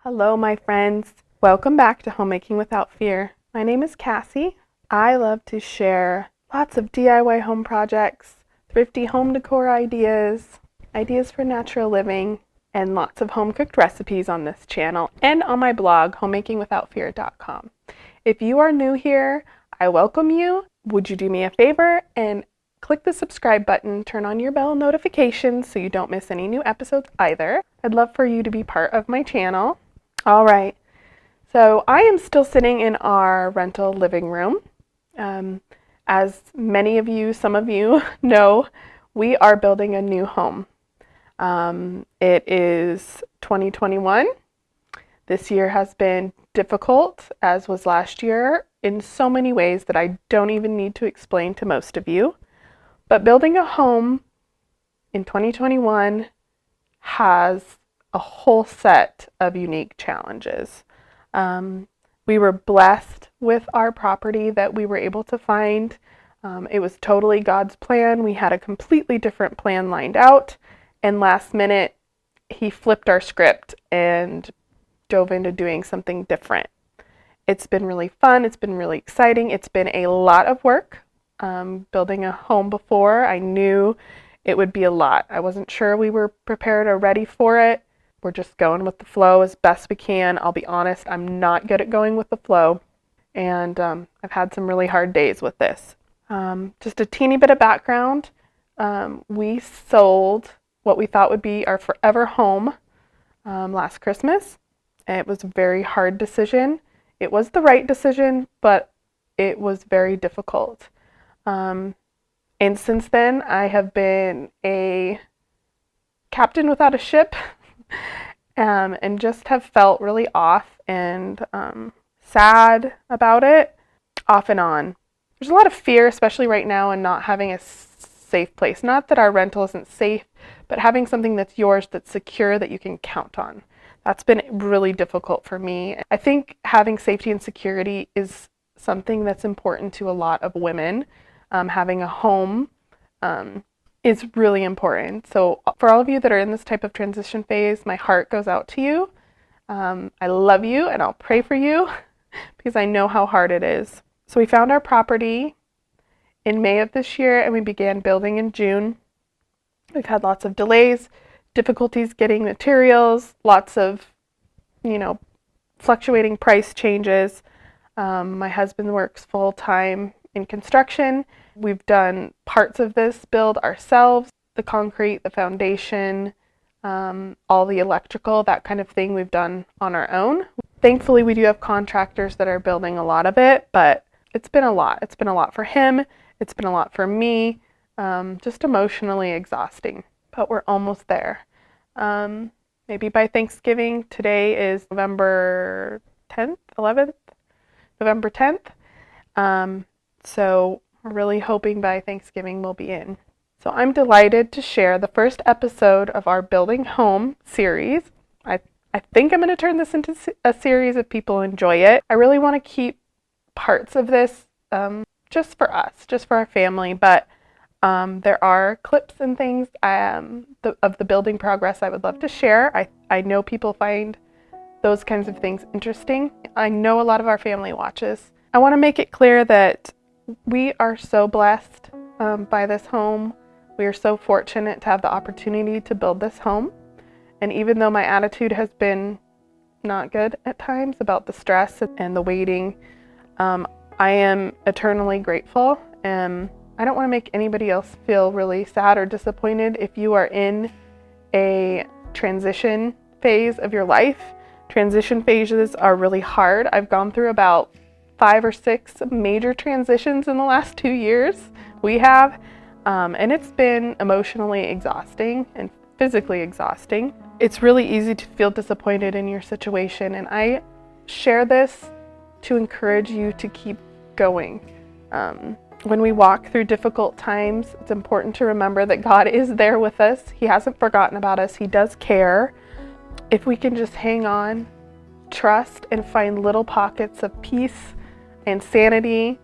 Hello, my friends. Welcome back to Homemaking Without Fear. My name is Kassy. I love to share lots of DIY home projects, thrifty home decor ideas, ideas for natural living, and lots of home-cooked recipes on this channel and on my blog, homemakingwithoutfear.com. If you are new here, I welcome you. Would you do me a favor and click the subscribe button, turn on your bell notifications so you don't miss any new episodes either. I'd love for you to be part of my channel. All right, so I am still sitting in our rental living room. As many of you, some of you know, we are building a new home. It is 2021. This year has been difficult, as was last year, in so many ways that I don't even need to explain to most of you. But building a home in 2021 has a whole set of unique challenges. We were blessed with our property that we were able to find. It was totally God's plan. We had a completely different plan lined out, and last minute he flipped our script and dove into doing something different. It's been really fun. It's been really exciting. It's been a lot of work. Building a home before, I knew it would be a lot. I wasn't sure we were prepared or ready for it. We're just going with the flow as best we can. I'll be honest, I'm not good at going with the flow, and I've had some really hard days with this. Just a teeny bit of background. We sold what we thought would be our forever home last Christmas. It was a very hard decision. It was the right decision, but it was very difficult. And since then, I have been a captain without a ship. And just have felt really off and sad about it, off and on. There's a lot of fear, especially right now, in not having a safe place. Not that our rental isn't safe, but having something that's yours, that's secure, that you can count on. That's been really difficult for me. I think having safety and security is something that's important to a lot of women. Having a home is really important. So for all of you that are in this type of transition phase, my heart goes out to you. I love you and I'll pray for you because I know how hard it is. So we found our property in May of this year and we began building in June. We've had lots of delays, difficulties getting materials, lots of, fluctuating price changes. My husband works full-time in construction. We've done parts of this build ourselves, the concrete, the foundation, all the electrical, that kind of thing we've done on our own. Thankfully, we do have contractors that are building a lot of it, but it's been a lot. It's been a lot for him. It's been a lot for me. Just emotionally exhausting, but we're almost there. Maybe by Thanksgiving. Today is November 10th, 11th? November 10th. So we're really hoping by Thanksgiving we'll be in. So I'm delighted to share the first episode of our Building Home series. I think I'm going to turn this into a series if people enjoy it. I really want to keep parts of this just for us, just for our family, but there are clips and things of the building progress I would love to share. I know people find those kinds of things interesting. I know a lot of our family watches. I want to make it clear that we are so blessed by this home. We are so fortunate to have the opportunity to build this home. And even though my attitude has been not good at times about the stress and the waiting, I am eternally grateful. And I don't want to make anybody else feel really sad or disappointed if you are in a transition phase of your life. Transition phases are really hard. I've gone through about 5 or 6 major transitions in the last 2 years. We have, and it's been emotionally exhausting and physically exhausting. It's really easy to feel disappointed in your situation, and I share this to encourage you to keep going. When we walk through difficult times, it's important to remember that God is there with us. He hasn't forgotten about us. He does care. If we can just hang on, trust, and find little pockets of peace and sanity,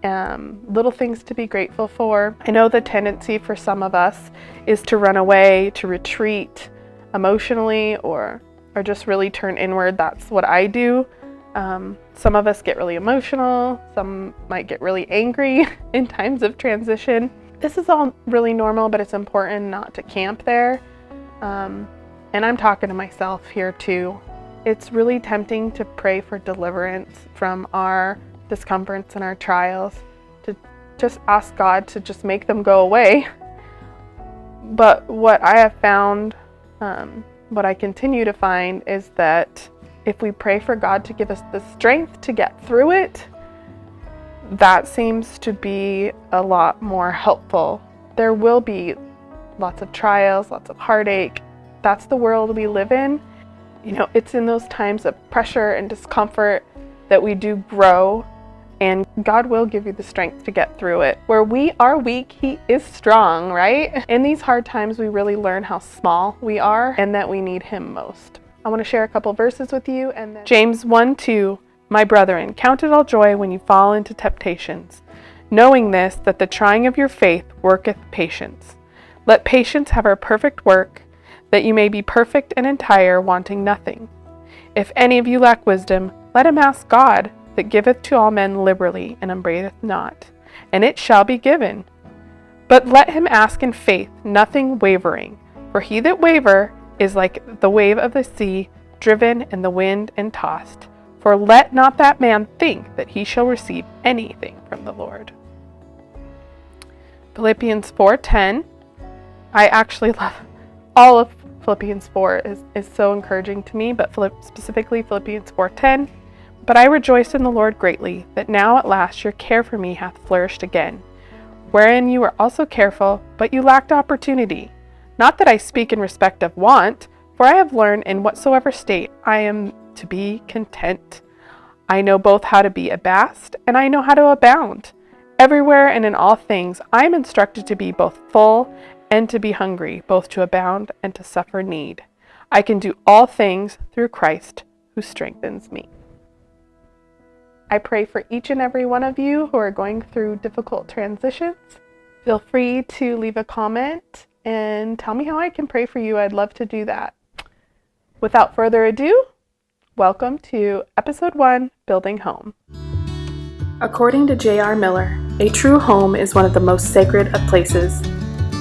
little things to be grateful for. I know the tendency for some of us is to run away, to retreat emotionally, or or just really turn inward. That's what I do. Some of us get really emotional. Some might get really angry in times of transition. This is all really normal, but it's important not to camp there. And I'm talking to myself here too. It's really tempting to pray for deliverance from our discomforts and our trials, to just ask God to just make them go away. But what I have found, what I continue to find, is that if we pray for God to give us the strength to get through it, that seems to be a lot more helpful. There will be lots of trials, lots of heartache. That's the world we live in. You know, it's in those times of pressure and discomfort that we do grow, and God will give you the strength to get through it. Where we are weak, He is strong, right? In these hard times, we really learn how small we are and that we need Him most. I want to share a couple verses with you, and then James 1:2, "My brethren, count it all joy when you fall into temptations, knowing this, that the trying of your faith worketh patience. Let patience have her perfect work, that you may be perfect and entire, wanting nothing. If any of you lack wisdom, let him ask God, that giveth to all men liberally, and upbraideth not, and it shall be given. But let him ask in faith, nothing wavering. For he that waver is like the wave of the sea, driven in the wind and tossed. For let not that man think that he shall receive anything from the Lord." Philippians 4:10. I actually love all of Philippians 4 is so encouraging to me, but specifically Philippians 4:10. "But I rejoice in the Lord greatly, that now at last your care for me hath flourished again, wherein you were also careful, but you lacked opportunity. Not that I speak in respect of want, for I have learned in whatsoever state I am to be content. I know both how to be abased, and I know how to abound. Everywhere and in all things I am instructed to be both full and to be hungry, both to abound and to suffer need. I can do all things through Christ who strengthens me." I pray for each and every one of you who are going through difficult transitions. Feel free to leave a comment and tell me how I can pray for you. I'd love to do that. Without further ado, welcome to Episode 1, Building Home. According to J.R. Miller, a true home is one of the most sacred of places.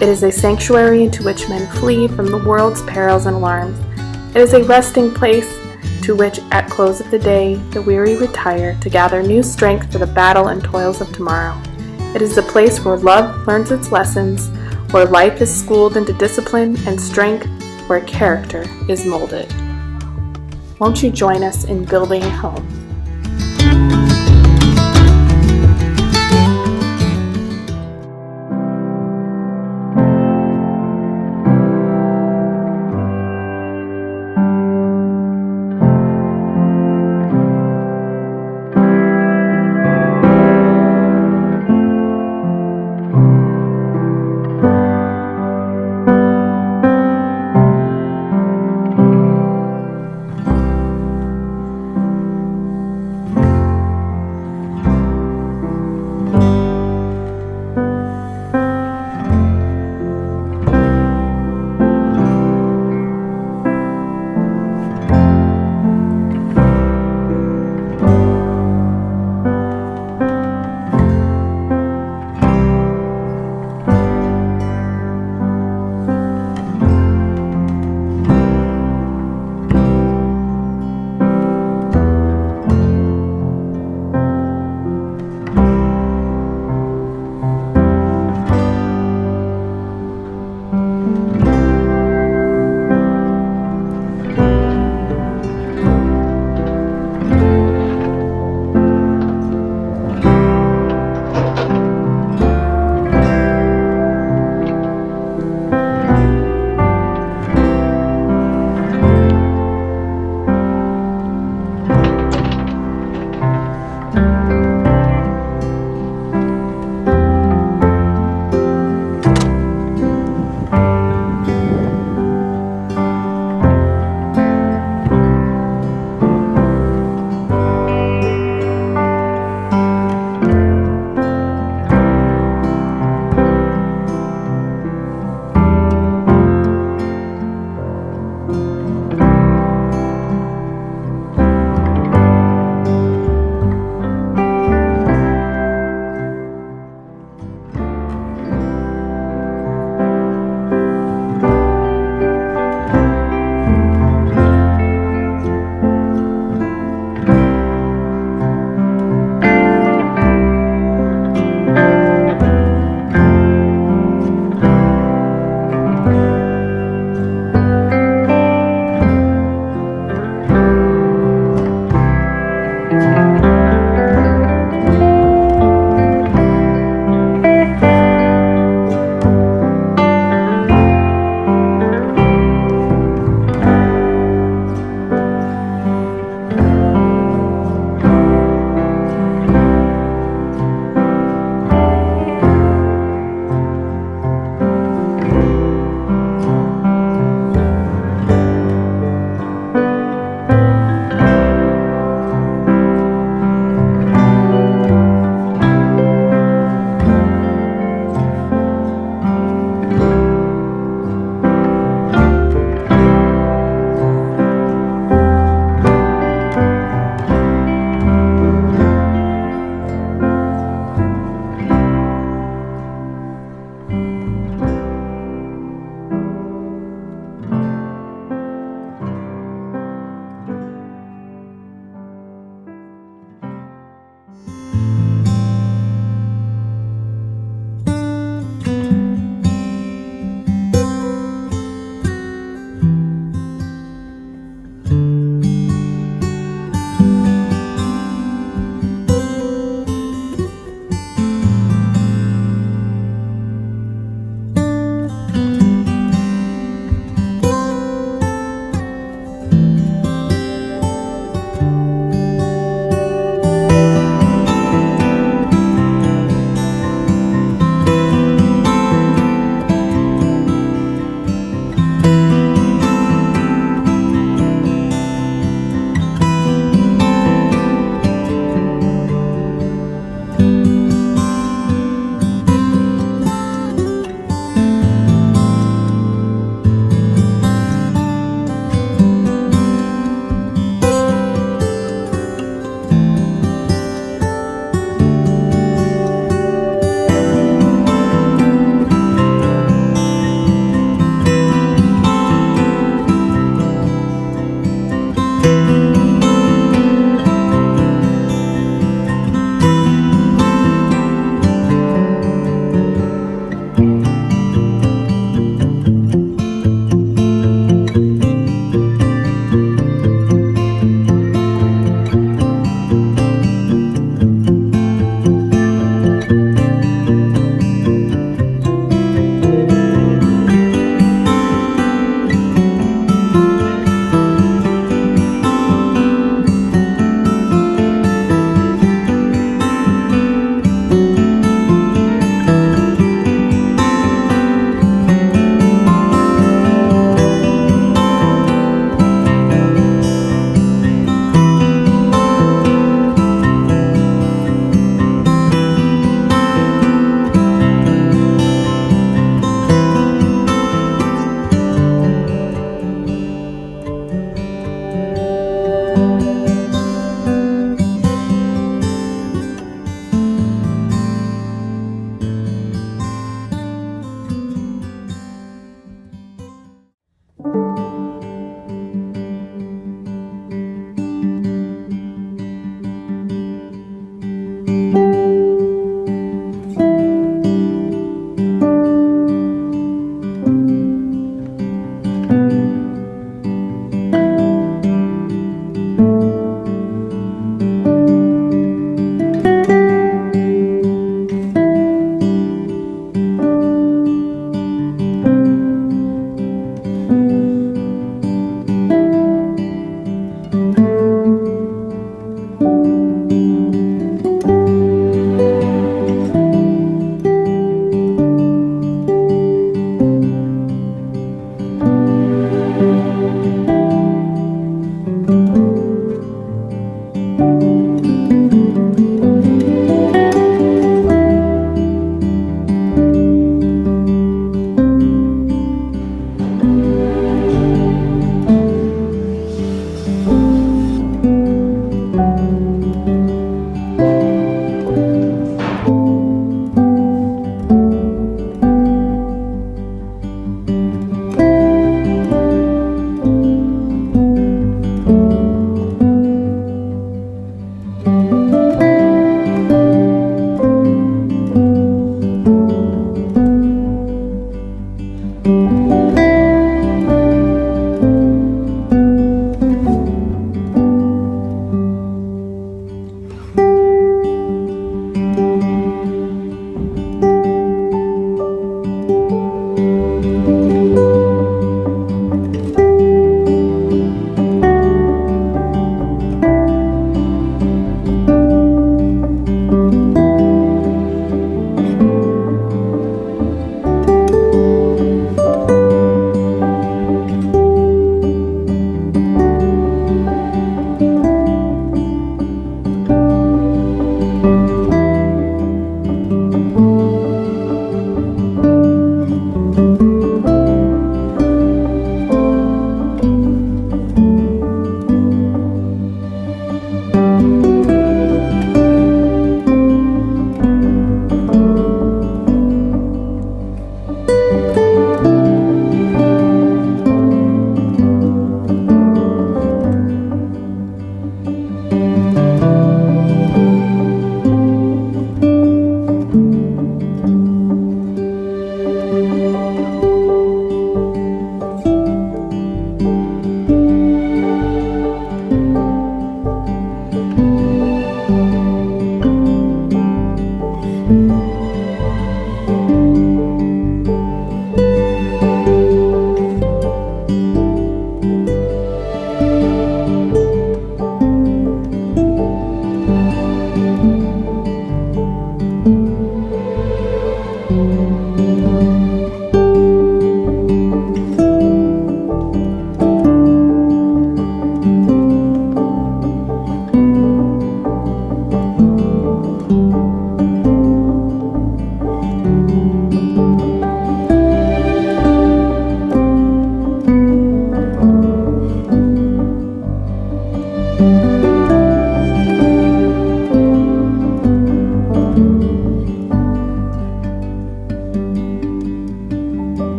It is a sanctuary into which men flee from the world's perils and alarms. It is a resting place to which, at close of the day, the weary retire to gather new strength for the battle and toils of tomorrow. It is the place where love learns its lessons, where life is schooled into discipline and strength, where character is molded. Won't you join us in building home?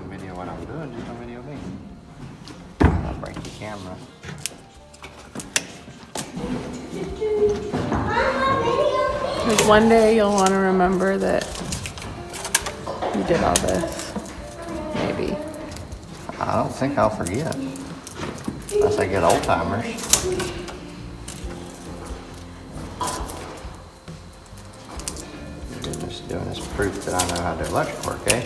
Video what I'm doing, just don't video me. I'll break the camera. Because one day you'll want to remember that you did all this. Maybe. I don't think I'll forget. Unless I get old-timers. Just doing this proof that I know how to do electric work, eh?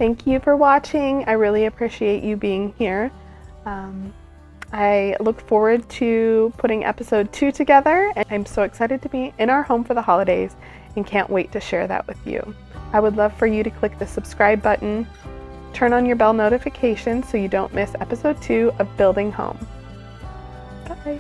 Thank you for watching. I really appreciate you being here. I look forward to putting episode 2 together, and I'm so excited to be in our home for the holidays and can't wait to share that with you. I would love for you to click the subscribe button, turn on your bell notifications so you don't miss episode 2 of Building Home. Bye.